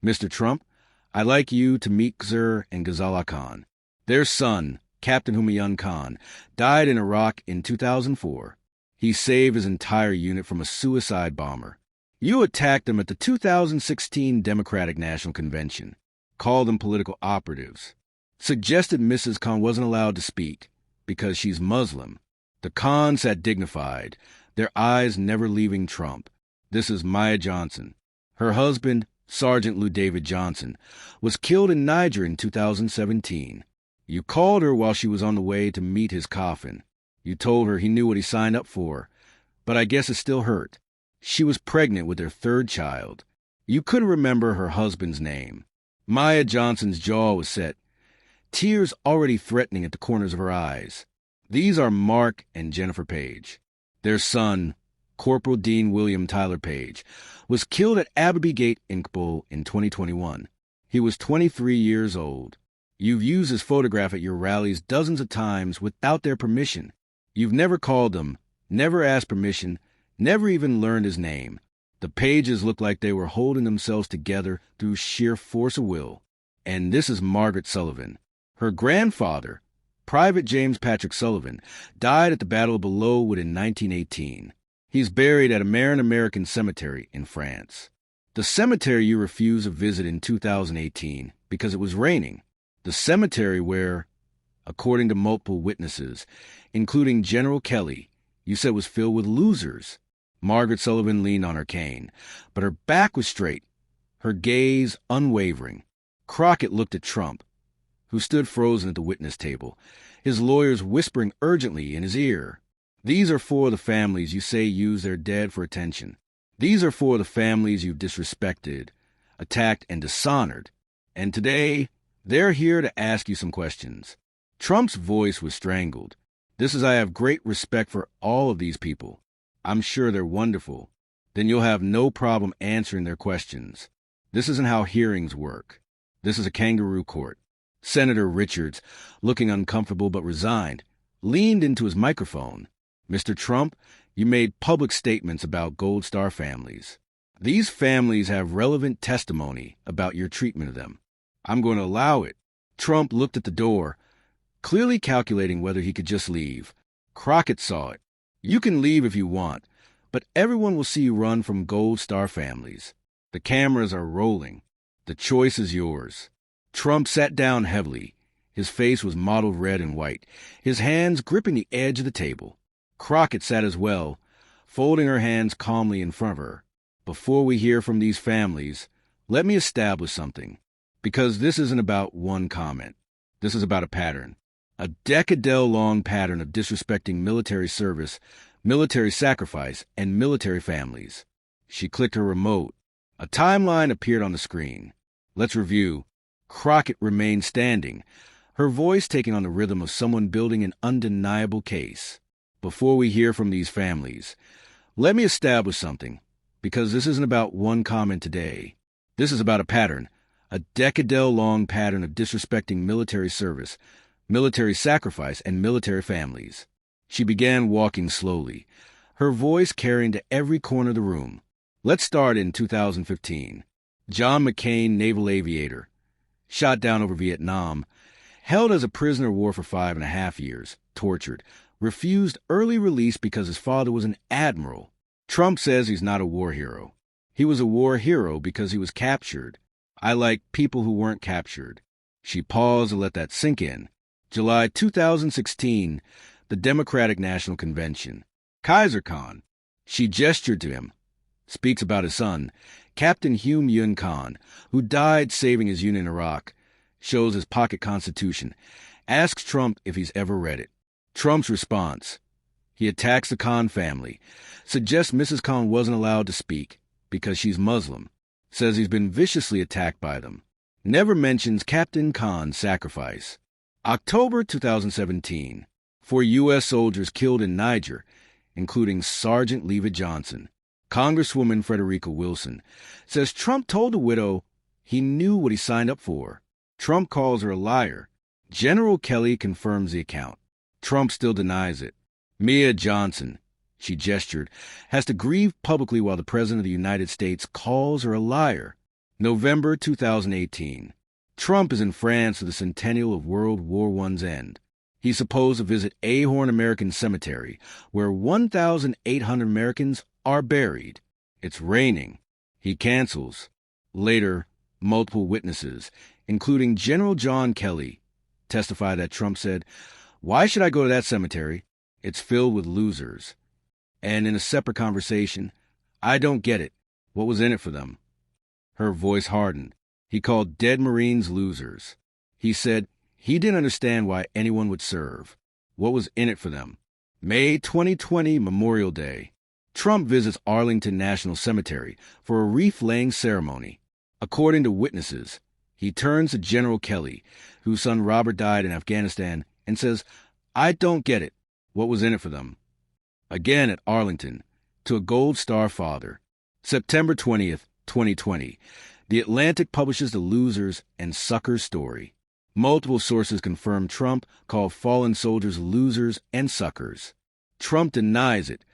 Mr. Trump, I'd like you to meet Gzer and Ghazala Khan. Their son, Captain Humayun Khan, died in Iraq in 2004. He saved his entire unit from a suicide bomber. You attacked them at the 2016 Democratic National Convention, called them political operatives, suggested Mrs. Khan wasn't allowed to speak because she's Muslim. The Khans sat dignified, their eyes never leaving Trump. This is Maya Johnson. Her husband, Sergeant Lou David Johnson, was killed in Niger in 2017. You called her while she was on the way to meet his coffin. You told her he knew what he signed up for, but I guess it still hurt. She was pregnant with their third child. You couldn't remember her husband's name. Maya Johnson's jaw was set, tears already threatening at the corners of her eyes. These are Mark and Jennifer Page. Their son, Corporal Dean William Tyler Page, was killed at Abbey Gate in Kabul in 2021. He was 23 years old. You've used his photograph at your rallies dozens of times without their permission. You've never called them, never asked permission, never even learned his name. The Pages looked like they were holding themselves together through sheer force of will. And this is Margaret Sullivan. Her grandfather, Private James Patrick Sullivan, died at the Battle of Belleau in 1918. He's buried at a Marin American cemetery in France. The cemetery you refused to visit in 2018 because it was raining. The cemetery where, according to multiple witnesses, including General Kelly, you said was filled with losers. Margaret Sullivan leaned on her cane, but her back was straight, her gaze unwavering. Crockett looked at Trump, who stood frozen at the witness table, his lawyers whispering urgently in his ear. These are for the families you say use their dead for attention. These are for the families you've disrespected, attacked, and dishonored. And today, they're here to ask you some questions. Trump's voice was strangled. This is I have great respect for all of these people. I'm sure they're wonderful. Then you'll have no problem answering their questions. This isn't how hearings work. This is a kangaroo court. Senator Richards, looking uncomfortable but resigned, leaned into his microphone. Mr. Trump, you made public statements about Gold Star families. These families have relevant testimony about your treatment of them. I'm going to allow it. Trump looked at the door, clearly calculating whether he could just leave. Crockett saw it. You can leave if you want, but everyone will see you run from Gold Star families. The cameras are rolling. The choice is yours. Trump sat down heavily. His face was mottled red and white, his hands gripping the edge of the table. Crockett sat as well, folding her hands calmly in front of her. Before we hear from these families, let me establish something. Because this isn't about one comment. This is about a pattern. A decade-long pattern of disrespecting military service, military sacrifice, and military families. She clicked her remote. A timeline appeared on the screen. Let's review. Crockett remained standing, her voice taking on the rhythm of someone building an undeniable case. Before we hear from these families, let me establish something, because this isn't about one comment today. This is about a pattern, a decade-long pattern of disrespecting military service, military sacrifice, and military families. She began walking slowly, her voice carrying to every corner of the room. Let's start in 2015. John McCain, naval aviator, shot down over Vietnam, held as a prisoner of war for 5.5 years, tortured, refused early release because his father was an admiral. Trump says he's not a war hero. He was a war hero because he was captured. I like people who weren't captured. She paused to let that sink in. July 2016, the Democratic National Convention. Kaiser Khan. She gestured to him. Speaks about his son, Captain Humayun Khan, who died saving his unit in Iraq. Shows his pocket constitution. Asks Trump if he's ever read it. Trump's response. He attacks the Khan family. Suggests Mrs. Khan wasn't allowed to speak because she's Muslim. Says he's been viciously attacked by them. Never mentions Captain Khan's sacrifice. October 2017. 4 U.S. soldiers killed in Niger, including Sergeant Leavitt Johnson. Congresswoman Frederica Wilson says Trump told the widow he knew what he signed up for. Trump calls her a liar. General Kelly confirms the account. Trump still denies it. Mia Johnson, she gestured, has to grieve publicly while the President of the United States calls her a liar. November 2018. Trump is in France for the centennial of World War I's end. He's supposed to visit Ahorn American Cemetery, where 1,800 Americans are buried. It's raining. He cancels. Later, multiple witnesses, including General John Kelly, testified that Trump said, "Why should I go to that cemetery? It's filled with losers." And in a separate conversation, "I don't get it. What was in it for them?" Her voice hardened. He called dead Marines losers. He said he didn't understand why anyone would serve. What was in it for them? May 2020, Memorial Day. Trump visits Arlington National Cemetery for a wreath-laying ceremony. According to witnesses, he turns to General Kelly, whose son Robert died in Afghanistan, and says, "I don't get it. What was in it for them?" Again at Arlington, to a Gold Star father. September 20th, 2020. The Atlantic publishes the losers and suckers story. Multiple sources confirm Trump called fallen soldiers losers and suckers. Trump denies it,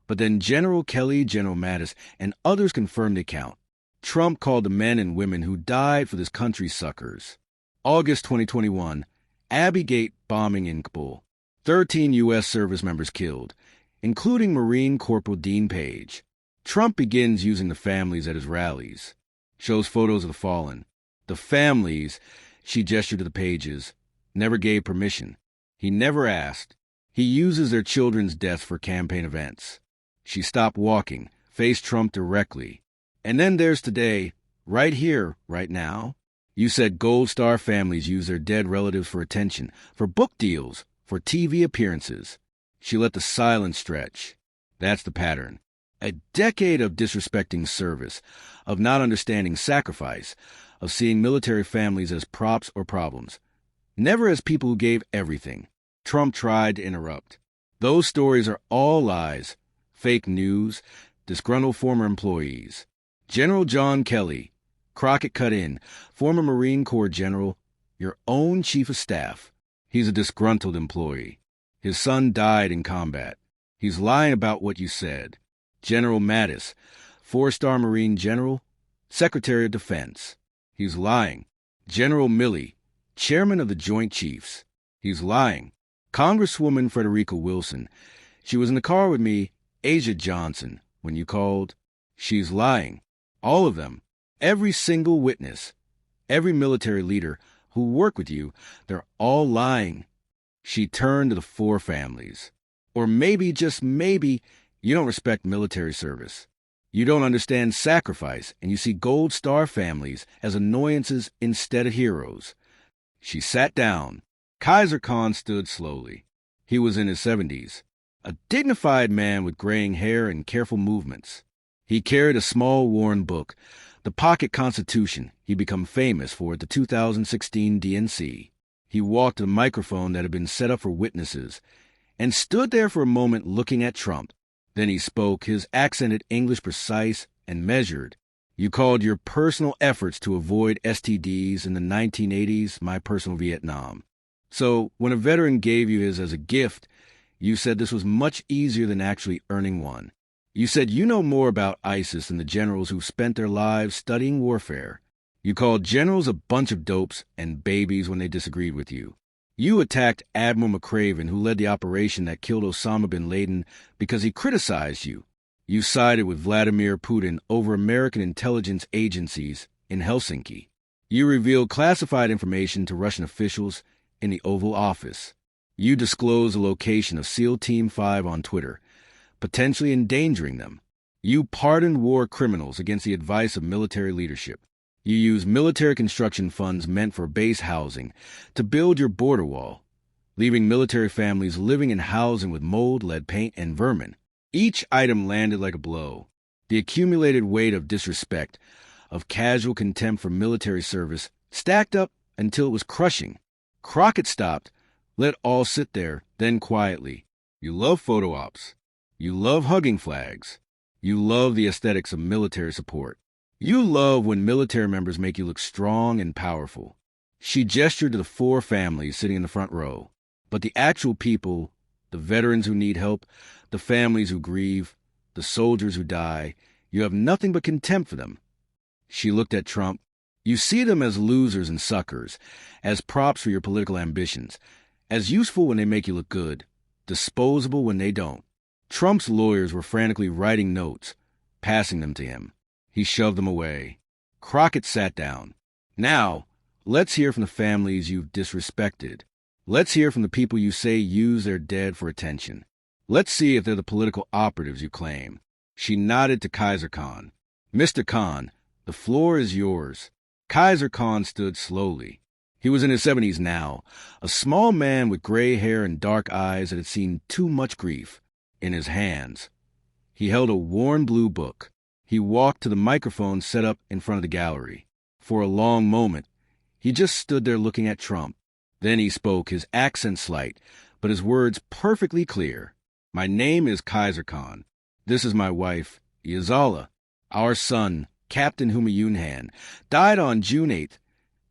but then General Kelly, General Mattis, and others confirm the account. Trump called the men and women who died for this country suckers. August 2021, Abbey Gate bombing in Kabul. 13 U.S. service members killed, including Marine Corporal Dean Page. Trump begins using the families at his rallies. Shows photos of the fallen. The families, she gestured to the Pages, never gave permission. He never asked. He uses their children's deaths for campaign events. She stopped walking, faced Trump directly. And then there's today, right here, right now. You said Gold Star families use their dead relatives for attention, for book deals, for TV appearances. She let the silence stretch. That's the pattern. A decade of disrespecting service, of not understanding sacrifice, of seeing military families as props or problems, never as people who gave everything. Trump tried to interrupt. Those stories are all lies, fake news, disgruntled former employees. General John Kelly, Crockett cut in, former Marine Corps general, your own chief of staff. He's a disgruntled employee. His son died in combat. He's lying about what you said. General Mattis, 4-star Marine general, Secretary of Defense. He's lying. General Milley, chairman of the Joint Chiefs. He's lying. Congresswoman Frederica Wilson. She was in the car with me, Asia Johnson, when you called. She's lying. All of them. Every single witness. Every military leader who worked with you, they're all lying. She turned to the 4 families. Or maybe, just maybe, you don't respect military service. You don't understand sacrifice, and you see Gold Star families as annoyances instead of heroes. She sat down. Kaiser Khan stood slowly. He was in his 70s. A dignified man with graying hair and careful movements. He carried a small worn book, the Pocket Constitution he became famous for at the 2016 DNC. He walked to the microphone that had been set up for witnesses and stood there for a moment looking at Trump. Then he spoke, his accented English precise and measured. You called your personal efforts to avoid STDs in the 1980s my personal Vietnam. So when a veteran gave you his as a gift, you said this was much easier than actually earning one. You said you know more about ISIS than the generals who spent their lives studying warfare. You called generals a bunch of dopes and babies when they disagreed with you. You attacked Admiral McCraven, who led the operation that killed Osama bin Laden, because he criticized you. You sided with Vladimir Putin over American intelligence agencies in Helsinki. You revealed classified information to Russian officials in the Oval Office. You disclosed the location of SEAL Team 5 on Twitter, potentially endangering them. You pardoned war criminals against the advice of military leadership. You used military construction funds meant for base housing to build your border wall, leaving military families living in housing with mold, lead paint, and vermin. Each item landed like a blow. The accumulated weight of disrespect, of casual contempt for military service, stacked up until it was crushing. Crockett stopped, let all sit there, then quietly. You love photo ops. You love hugging flags. You love the aesthetics of military support. You love when military members make you look strong and powerful. She gestured to the 4 families sitting in the front row. But the actual people, the veterans who need help, the families who grieve, the soldiers who die, you have nothing but contempt for them. She looked at Trump, You see them as losers and suckers, as props for your political ambitions, as useful when they make you look good, disposable when they don't. Trump's lawyers were frantically writing notes, passing them to him. He shoved them away. Crockett sat down. Now, let's hear from the families you've disrespected. Let's hear from the people you say use their dead for attention. Let's see if they're the political operatives you claim. She nodded to Kaiser Khan. Mr. Khan, the floor is yours. Kaiser Khan stood slowly. He was in his 70s now, a small man with gray hair and dark eyes that had seen too much grief. In his hands, he held a worn blue book. He walked to the microphone set up in front of the gallery. For a long moment, he just stood there looking at Trump. Then he spoke, his accent slight, but his words perfectly clear. My name is Kaiser Khan. This is my wife, Yazala. Our son, Captain Humayun, died on June 8,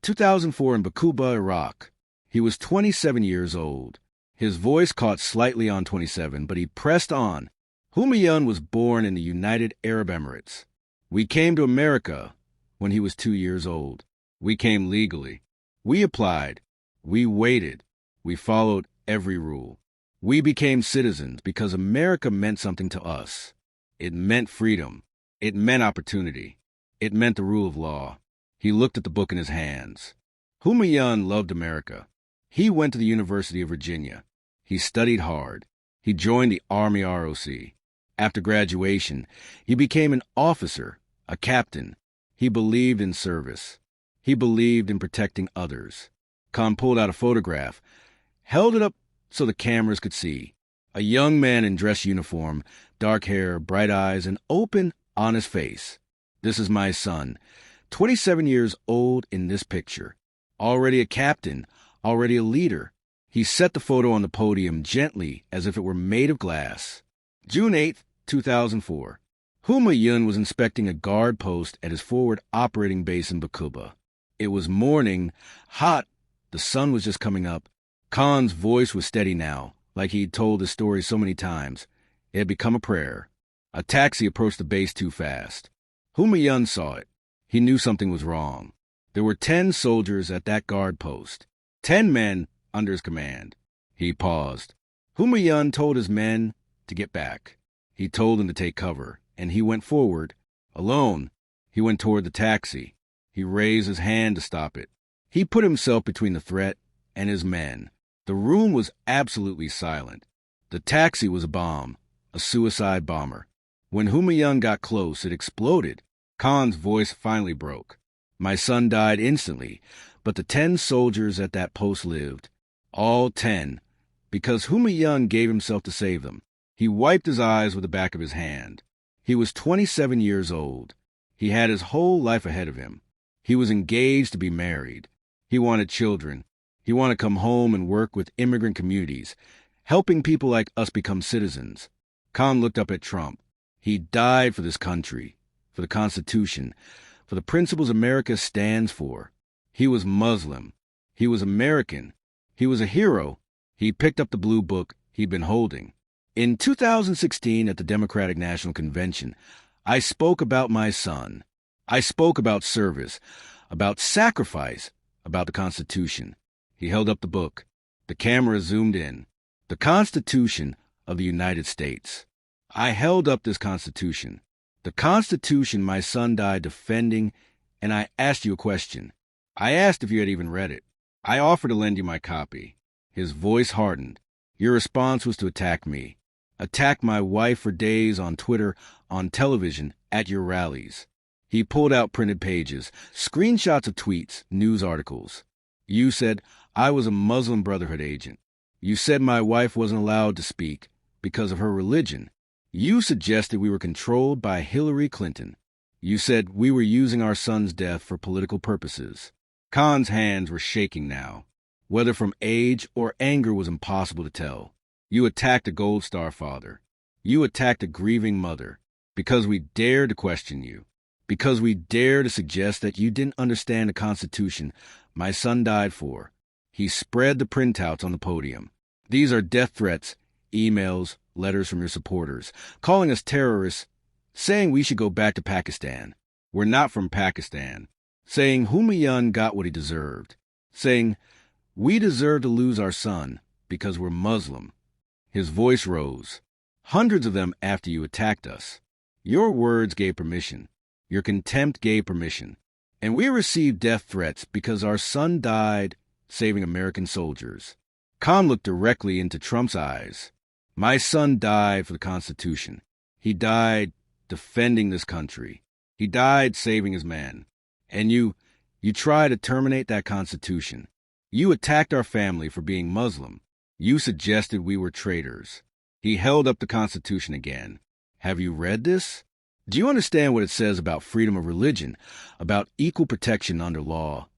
2004 in Bakuba, Iraq. He was 27 years old. His voice caught slightly on 27, but he pressed on. Humayun was born in the United Arab Emirates. We came to America when he was 2 years old. We came legally. We applied. We waited. We followed every rule. We became citizens because America meant something to us. It meant freedom. It meant opportunity. It meant the rule of law. He looked at the book in his hands. Humayun loved America. He went to the University of Virginia. He studied hard. He joined the Army ROC. After graduation, he became an officer, a captain. He believed in service. He believed in protecting others. Khan pulled out a photograph, held it up so the cameras could see. A young man in dress uniform, dark hair, bright eyes, an open, honest face. This is my son, 27 years old in this picture. Already a captain, already a leader. He set the photo on the podium gently as if it were made of glass. June 8, 2004. Humayun was inspecting a guard post at his forward operating base in Bakuba. It was morning, hot. The sun was just coming up. Khan's voice was steady now, like he'd told the story so many times. It had become a prayer. A taxi approached the base too fast. Humayun saw it. He knew something was wrong. There were 10 soldiers at that guard post. 10 men under his command. He paused. Humayun told his men to get back. He told them to take cover, and he went forward. Alone, he went toward the taxi. He raised his hand to stop it. He put himself between the threat and his men. The room was absolutely silent. The taxi was a bomb, a suicide bomber. When Humayun got close, it exploded. Khan's voice finally broke. My son died instantly, but the 10 soldiers at that post lived. All 10, because Humayun gave himself to save them. He wiped his eyes with the back of his hand. He was 27 years old. He had his whole life ahead of him. He was engaged to be married. He wanted children. He wanted to come home and work with immigrant communities, helping people like us become citizens. Khan looked up at Trump. He died for this country, for the Constitution, for the principles America stands for. He was Muslim. He was American. He was a hero. He picked up the blue book he'd been holding. In 2016 at the Democratic National Convention, I spoke about my son. I spoke about service, about sacrifice, about the Constitution. He held up the book. The camera zoomed in. The Constitution of the United States. I held up this Constitution. The Constitution my son died defending, and I asked you a question. I asked if you had even read it. I offered to lend you my copy. His voice hardened. Your response was to attack me. Attack my wife for days on Twitter, on television, at your rallies. He pulled out printed pages, screenshots of tweets, news articles. You said I was a Muslim Brotherhood agent. You said my wife wasn't allowed to speak because of her religion. You suggested we were controlled by Hillary Clinton. You said we were using our son's death for political purposes. Khan's hands were shaking now. Whether from age or anger was impossible to tell. You attacked a Gold Star father. You attacked a grieving mother. Because we dared to question you. Because we dared to suggest that you didn't understand the Constitution my son died for. He spread the printouts on the podium. These are death threats, emails, letters from your supporters, calling us terrorists, saying we should go back to Pakistan. We're not from Pakistan. saying Humayun got what he deserved, saying, "We deserve to lose our son because we're Muslim." His voice rose. "Hundreds of them after you attacked us. Your words gave permission. Your contempt gave permission. And we received death threats because our son died saving American soldiers." Khan looked directly into Trump's eyes. "My son died for the Constitution. He died defending this country. He died saving his men. And you tried to terminate that Constitution. You attacked our family for being Muslim. You suggested we were traitors." He held up the Constitution again. "Have you read this? Do you understand what it says about freedom of religion, about equal protection under law,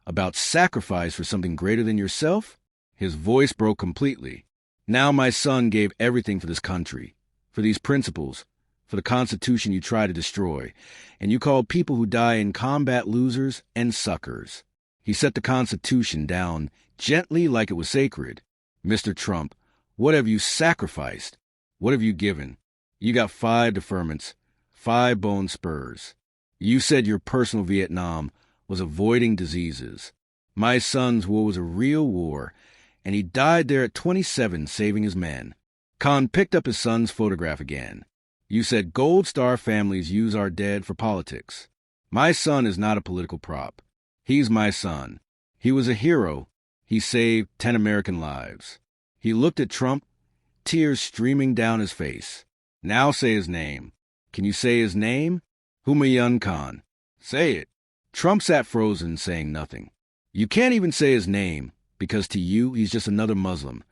about sacrifice for something greater than yourself?" His voice broke completely. "Now my son gave everything for this country, for these principles, for the Constitution you try to destroy, and you called people who die in combat losers and suckers." He set the Constitution down gently like it was sacred. "Mr. Trump, what have you sacrificed? What have you given? You got 5 deferments, 5 bone spurs. You said your personal Vietnam was avoiding diseases. My son's war was a real war, and he died there at 27 saving his men." Khan picked up his son's photograph again. "You said Gold Star families use our dead for politics. My son is not a political prop. He's my son. He was a hero. He saved 10 American lives." He looked at Trump, tears streaming down his face. "Now say his name. Can you say his name?" "Humayun Khan." "Say it." Trump sat frozen, saying nothing. "You can't even say his name, because to you he's just another Muslim,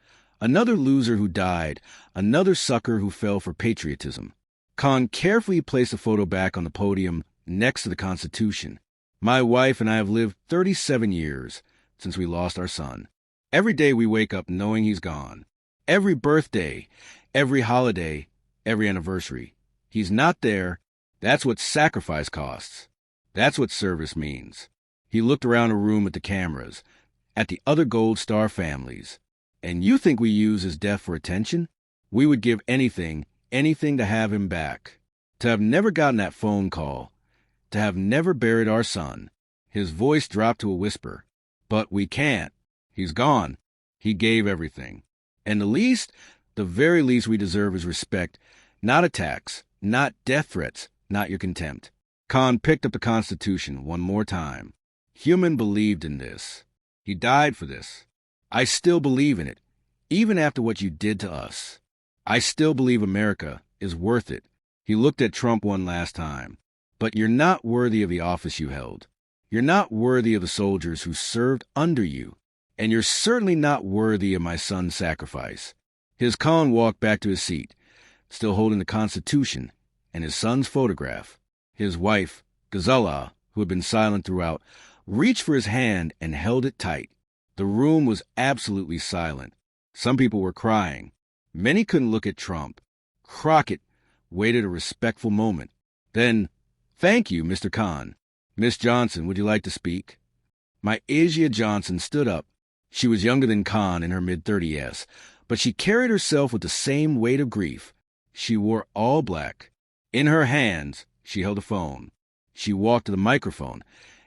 another loser who died, another sucker who fell for patriotism." Khan carefully placed the photo back on the podium next to the Constitution. "My wife and I have lived 37 years since we lost our son. Every day we wake up knowing he's gone. Every birthday, every holiday, every anniversary. He's not there. That's what sacrifice costs. That's what service means." He looked around the room at the cameras, at the other Gold Star families. "And you think we use his death for attention? We would give anything to have him back. To have never gotten that phone call. To have never buried our son." His voice dropped to a whisper. "But we can't. He's gone. He gave everything. And the very least we deserve is respect, not attacks, not death threats, not your contempt." Khan picked up the Constitution one more time. "Human believed in this. He died for this. I still believe in it, even after what you did to us. I still believe America is worth it." He looked at Trump one last time. "But you're not worthy of the office you held. You're not worthy of the soldiers who served under you. And you're certainly not worthy of my son's sacrifice." His Khan walked back to his seat, still holding the Constitution and his son's photograph. His wife, Ghazala, who had been silent throughout, reached for his hand and held it tight. The room was absolutely silent. Some people were crying. Many couldn't look at Trump. Crockett waited a respectful moment. Then, "Thank you, Mr. Khan. Miss Johnson, would you like to speak?" My Asia Johnson stood up. She was younger than Khan in her mid-30s, but she carried herself with the same weight of grief. She wore all black. In her hands, she held a phone. She walked to the microphone,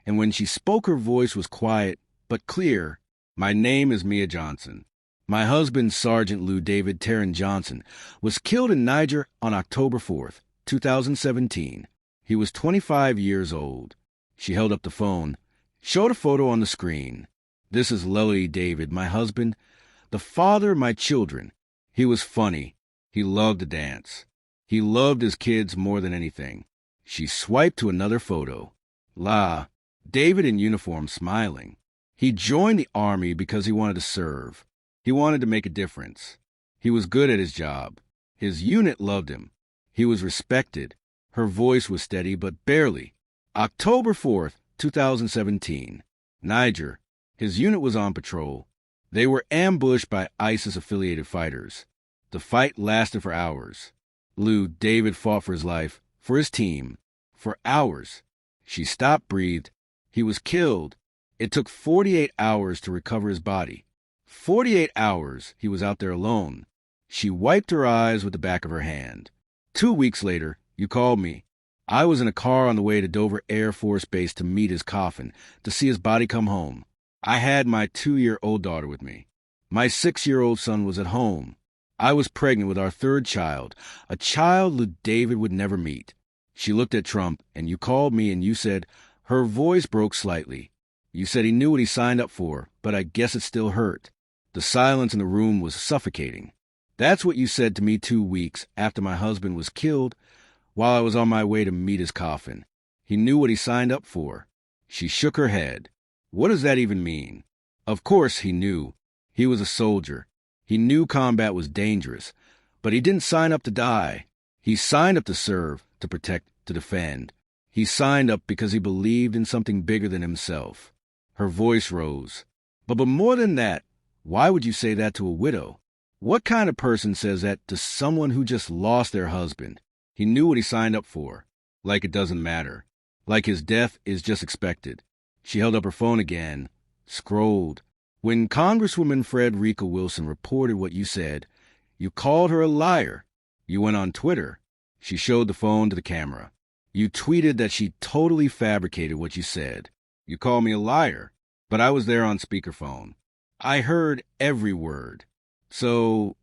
and when she spoke, her voice was quiet but clear. "My name is Mia Johnson. My husband, Sergeant Lou David Taryn Johnson, was killed in Niger on October 4th, 2017. He was 25 years old." She held up the phone, showed a photo on the screen. "This is Lely David, my husband, the father of my children. He was funny. He loved to dance. He loved his kids more than anything." She swiped to another photo. David in uniform smiling. He joined the army because he wanted to serve. He wanted to make a difference. He was good at his job. His unit loved him. He was respected. Her voice was steady, but barely. October 4th, 2017. Niger. His unit was on patrol. They were ambushed by ISIS-affiliated fighters. The fight lasted for hours. Lou David fought for his life, for his team, for hours. She stopped, breathed. He was killed. It took 48 hours to recover his body. 48 hours he was out there alone. She wiped her eyes with the back of her hand. 2 weeks later, you called me. I was in a car on the way to Dover Air Force Base to meet his coffin, to see his body come home. I had my 2-year-old daughter with me. My 6-year-old son was at home. I was pregnant with our third child, a child Lou David would never meet. She looked at Trump, and you called me and you said, her voice broke slightly. You said he knew what he signed up for, but I guess it still hurt. The silence in the room was suffocating. That's what you said to me 2 weeks after my husband was killed while I was on my way to meet his coffin. He knew what he signed up for. She shook her head. What does that even mean? Of course he knew. He was a soldier. He knew combat was dangerous, but he didn't sign up to die. He signed up to serve, to protect, to defend. He signed up because he believed in something bigger than himself. Her voice rose. But more than that, why would you say that to a widow? What kind of person says that to someone who just lost their husband? He knew what he signed up for. Like it doesn't matter. Like his death is just expected. She held up her phone again, scrolled. When Congresswoman Frederica Wilson reported what you said, you called her a liar. You went on Twitter. She showed the phone to the camera. You tweeted that she totally fabricated what you said. You called me a liar, but I was there on speakerphone. I heard every word. So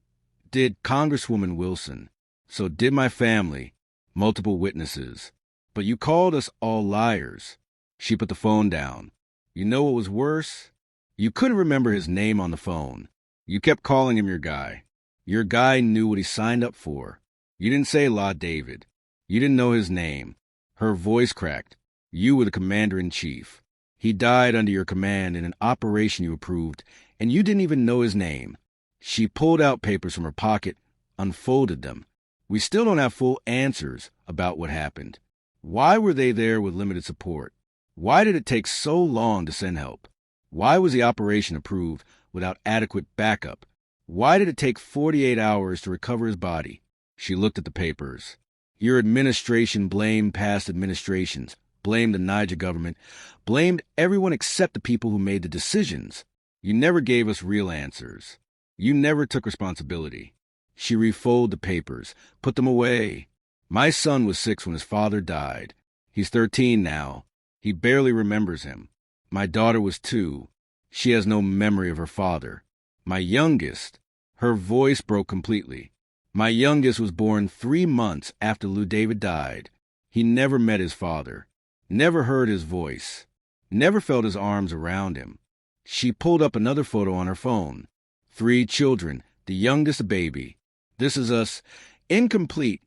did Congresswoman Wilson. So did my family, multiple witnesses. But you called us all liars. She put the phone down. You know what was worse? You couldn't remember his name on the phone. You kept calling him your guy. Your guy knew what he signed up for. You didn't say La David. You didn't know his name. Her voice cracked. You were the commander-in-chief. He died under your command in an operation you approved, and you didn't even know his name. She pulled out papers from her pocket, unfolded them. We still don't have full answers about what happened. Why were they there with limited support? Why did it take so long to send help? Why was the operation approved without adequate backup? Why did it take 48 hours to recover his body? She looked at the papers. Your administration blamed past administrations, blamed the Niger government, blamed everyone except the people who made the decisions. You never gave us real answers. You never took responsibility. She refolded the papers, put them away. My son was 6 when his father died. He's 13 now. He barely remembers him. My daughter was 2. She has no memory of her father. My youngest, her voice broke completely. My youngest was born 3 months after Lou David died. He never met his father, never heard his voice, never felt his arms around him. She pulled up another photo on her phone. 3 children, the youngest a baby. This is us, incomplete,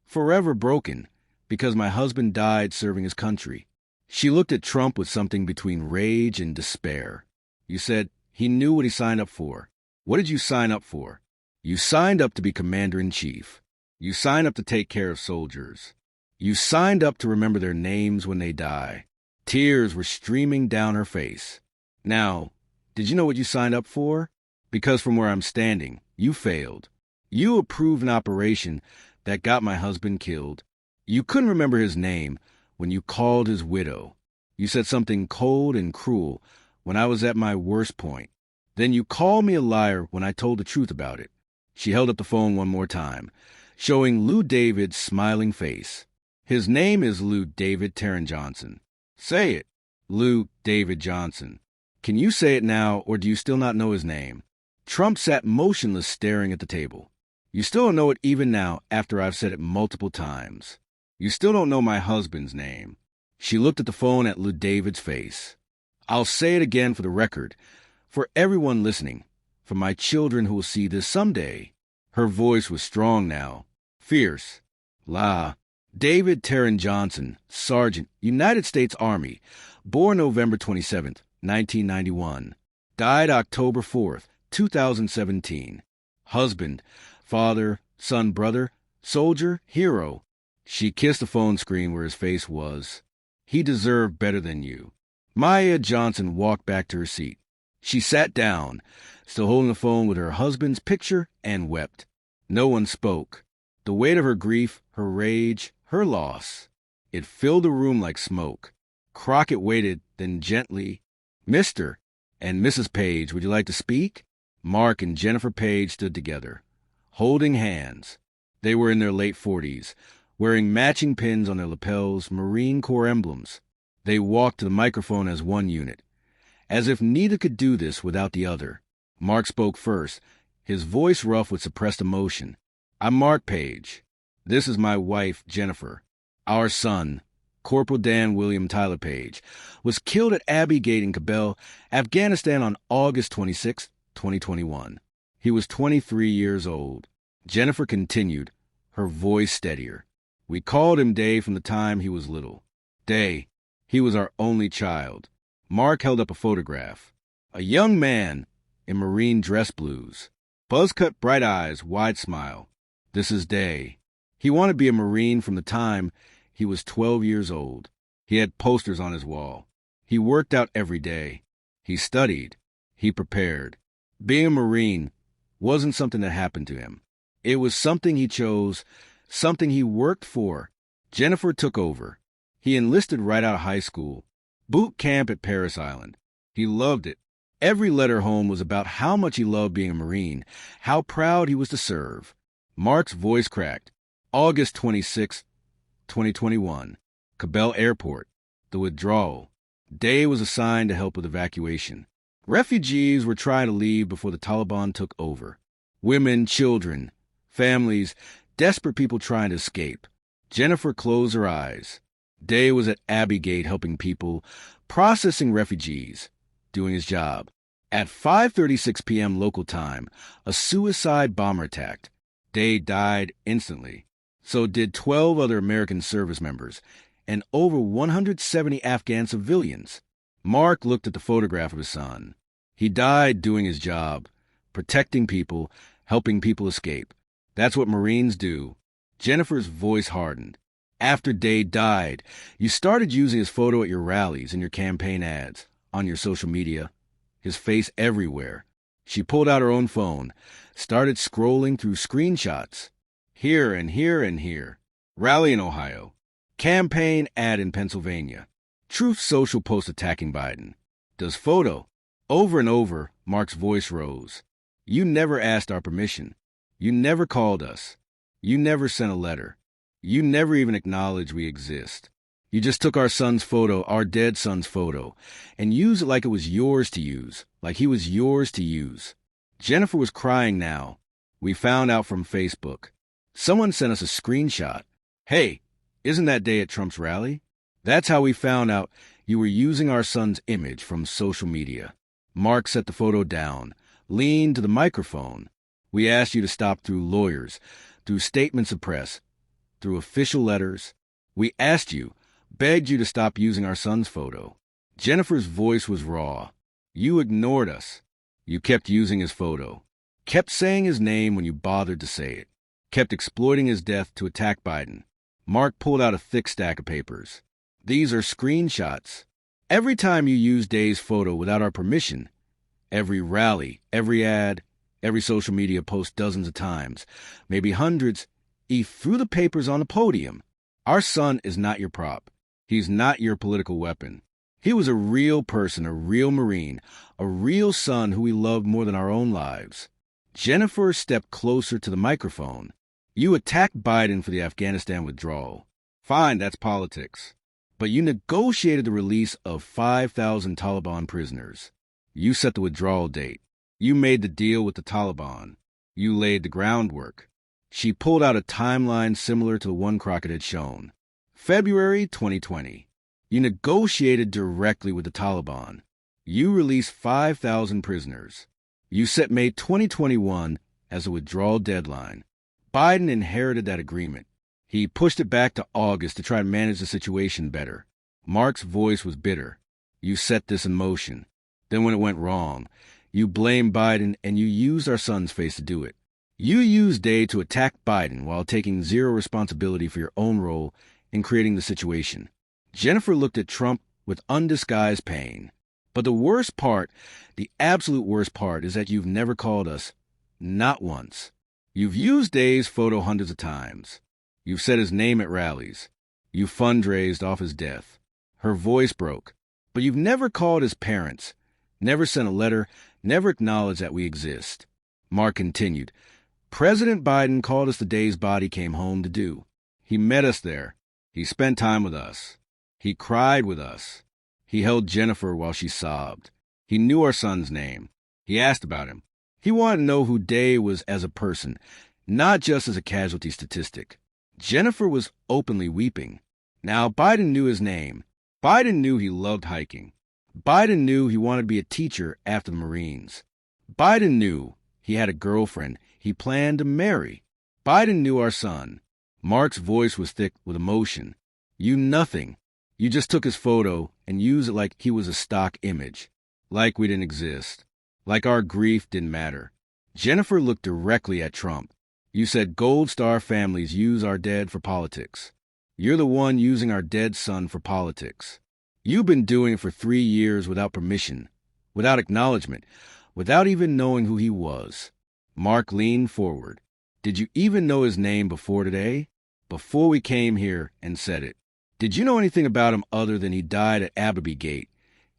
forever broken, because my husband died serving his country. She looked at Trump with something between rage and despair. You said he knew what he signed up for. What did you sign up for? You signed up to be commander-in-chief. You signed up to take care of soldiers. You signed up to remember their names when they die. Tears were streaming down her face. Now, did you know what you signed up for? Because from where I'm standing, you failed. You approved an operation that got my husband killed. You couldn't remember his name when you called his widow. You said something cold and cruel when I was at my worst point. Then you called me a liar when I told the truth about it. She held up the phone one more time, showing Lou David's smiling face. His name is Lou David Taryn Johnson. Say it, Lou David Johnson. Can you say it now, or do you still not know his name? Trump sat motionless, staring at the table. You still don't know it even now after I've said it multiple times. You still don't know my husband's name. She looked at the phone at Lou David's face. I'll say it again for the record, for everyone listening, for my children who will see this someday. Her voice was strong now, fierce. David Taryn Johnson, Sergeant, United States Army, born November 27, 1991. Died October 4th, 2017. Husband, father, son, brother, soldier, hero. She kissed the phone screen where his face was. He deserved better than you. Maya Johnson walked back to her seat. She sat down, still holding the phone with her husband's picture, and wept. No one spoke. The weight of her grief, her rage, her loss. It filled the room like smoke. Crockett waited, then gently, Mr. and Mrs. Page, would you like to speak? Mark and Jennifer Page stood together, holding hands. They were in their late 40s, wearing matching pins on their lapels, Marine Corps emblems. They walked to the microphone as one unit, as if neither could do this without the other. Mark spoke first, his voice rough with suppressed emotion. "I'm Mark Page. This is my wife, Jennifer. Our son, Corporal Dan William Tyler Page, was killed at Abbey Gate in Kabul, Afghanistan on August 26, 2021. He was 23 years old." Jennifer continued, her voice steadier. "We called him Day from the time he was little. Day, he was our only child." Mark held up a photograph. A young man in Marine dress blues. Buzz-cut bright eyes, wide smile. "This is Day. He wanted to be a Marine from the time he was 12 years old. He had posters on his wall. He worked out every day. He studied. He prepared. Being a Marine wasn't something that happened to him. It was something he chose, something he worked for." Jennifer took over. "He enlisted right out of high school. Boot camp at Paris Island. He loved it. Every letter home was about how much he loved being a Marine, how proud he was to serve." Mark's voice cracked. August 26, 2021. Kabul Airport. The withdrawal. Day was assigned to help with evacuation. Refugees were trying to leave before the Taliban took over. Women, children, families, desperate people trying to escape. Jennifer closed her eyes. Day was at Abbey Gate helping people, processing refugees, doing his job. At 5:36 p.m. local time, a suicide bomber attacked. Day died instantly. So did 12 other American service members and over 170 Afghan civilians. Mark looked at the photograph of his son. He died doing his job, protecting people, helping people escape. That's what Marines do. Jennifer's voice hardened. After Day died, you started using his photo at your rallies and your campaign ads, on your social media. His face everywhere. She pulled out her own phone, started scrolling through screenshots. Here and here and here. Rally in Ohio. Campaign ad in Pennsylvania. Truth Social post attacking Biden. Does photo. Over and over, Mark's voice rose. "You never asked our permission. You never called us. You never sent a letter. You never even acknowledged we exist. You just took our son's photo, our dead son's photo, and used it like it was yours to use, like he was yours to use." Jennifer was crying now. "We found out from Facebook. Someone sent us a screenshot. Hey, isn't that Day at Trump's rally? That's how we found out you were using our son's image from social media." Mark set the photo down, leaned to the microphone. "We asked you to stop through lawyers, through statements of press, through official letters. We asked you, begged you to stop using our son's photo." Jennifer's voice was raw. "You ignored us. You kept using his photo. Kept saying his name when you bothered to say it. Kept exploiting his death to attack Biden." Mark pulled out a thick stack of papers. "These are screenshots. Every time you use Day's photo without our permission, every rally, every ad, every social media post dozens of times, maybe hundreds, he threw the papers on the podium. Our son is not your prop. He's not your political weapon. He was a real person, a real Marine, a real son who we loved more than our own lives." Jennifer stepped closer to the microphone. "You attacked Biden for the Afghanistan withdrawal. Fine, that's politics. But you negotiated the release of 5,000 Taliban prisoners. You set the withdrawal date. You made the deal with the Taliban. You laid the groundwork." She pulled out a timeline similar to the one Crockett had shown. February 2020. You negotiated directly with the Taliban. You released 5,000 prisoners. You set May 2021 as a withdrawal deadline. Biden inherited that agreement. He pushed it back to August to try to manage the situation better. Mark's voice was bitter. "You set this in motion. Then when it went wrong, you blamed Biden and you used our son's face to do it. You used Day to attack Biden while taking zero responsibility for your own role in creating the situation." Jennifer looked at Trump with undisguised pain. "But the worst part, the absolute worst part, is that you've never called us. Not once. You've used Day's photo hundreds of times. You've said his name at rallies. You fundraised off his death." Her voice broke. "But you've never called his parents, never sent a letter, never acknowledged that we exist." Mark continued. "President Biden called us the day his body came home to do. He met us there. He spent time with us. He cried with us. He held Jennifer while she sobbed. He knew our son's name. He asked about him. He wanted to know who Day was as a person, not just as a casualty statistic. Jennifer was openly weeping. Now, Biden knew his name. Biden knew he loved hiking. Biden knew he wanted to be a teacher after the Marines. Biden knew he had a girlfriend he planned to marry. Biden knew our son. Mark's voice was thick with emotion. You nothing. You just took his photo and used it like he was a stock image. Like we didn't exist. Like our grief didn't matter. Jennifer looked directly at Trump. You said Gold Star families use our dead for politics. You're the one using our dead son for politics. You've been doing it for 3 years without permission, without acknowledgement, without even knowing who he was. Mark leaned forward. Did you even know his name before today? Before we came here and said it. Did you know anything about him other than he died at Abbey Gate,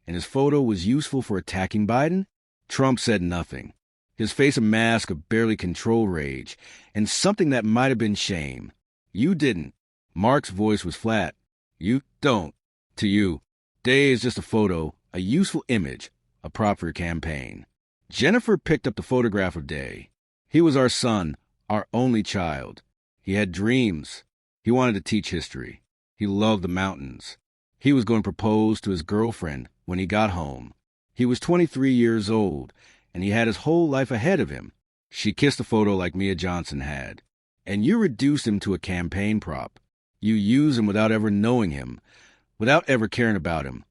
and his photo was useful for attacking Biden? Trump said nothing. His face a mask of barely controlled rage, and something that might have been shame. You didn't. Mark's voice was flat. You don't. To you, Day is just a photo, a useful image, a prop for your campaign. Jennifer picked up the photograph of Day. He was our son, our only child. He had dreams. He wanted to teach history. He loved the mountains. He was going to propose to his girlfriend when he got home. He was 23 years old, and he had his whole life ahead of him. She kissed the photo like Mia Johnson had. And you reduced him to a campaign prop. You used him without ever knowing him, without ever caring about him,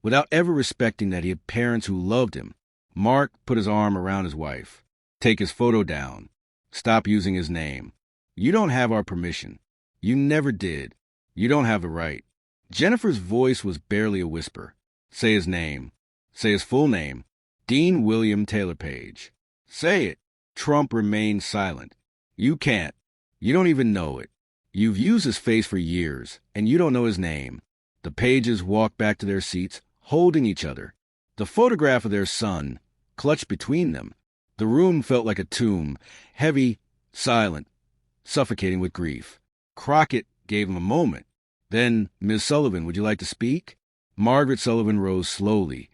without ever respecting that he had parents who loved him. Mark put his arm around his wife. Take his photo down. Stop using his name. You don't have our permission. You never did. You don't have the right. Jennifer's voice was barely a whisper. Say his name. Say his full name. Dean William Taylor Page. Say it. Trump remained silent. You can't. You don't even know it. You've used his face for years, and you don't know his name. The Pages walked back to their seats, holding each other. The photograph of their son clutched between them. The room felt like a tomb, heavy, silent, suffocating with grief. Crockett gave him a moment. Then, Ms. Sullivan, would you like to speak? Margaret Sullivan rose slowly,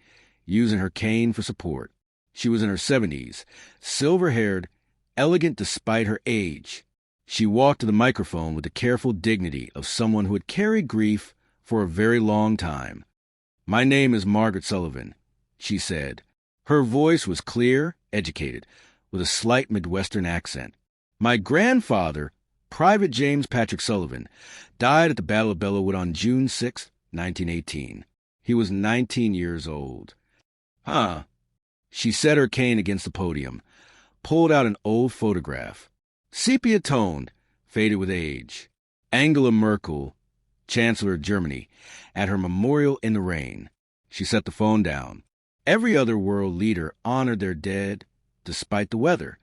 using her cane for support. She was in her 70s, silver-haired, elegant despite her age. She walked to the microphone with the careful dignity of someone who had carried grief for a very long time. My name is Margaret Sullivan, she said. Her voice was clear, educated, with a slight Midwestern accent. My grandfather, Private James Patrick Sullivan, died at the Battle of Bellewood on June 6, 1918. He was 19 years old. Huh. She set her cane against the podium, pulled out an old photograph. Sepia-toned, faded with age. Angela Merkel, Chancellor of Germany, at her memorial in the rain. She set the phone down. Every other world leader honored their dead despite the weather.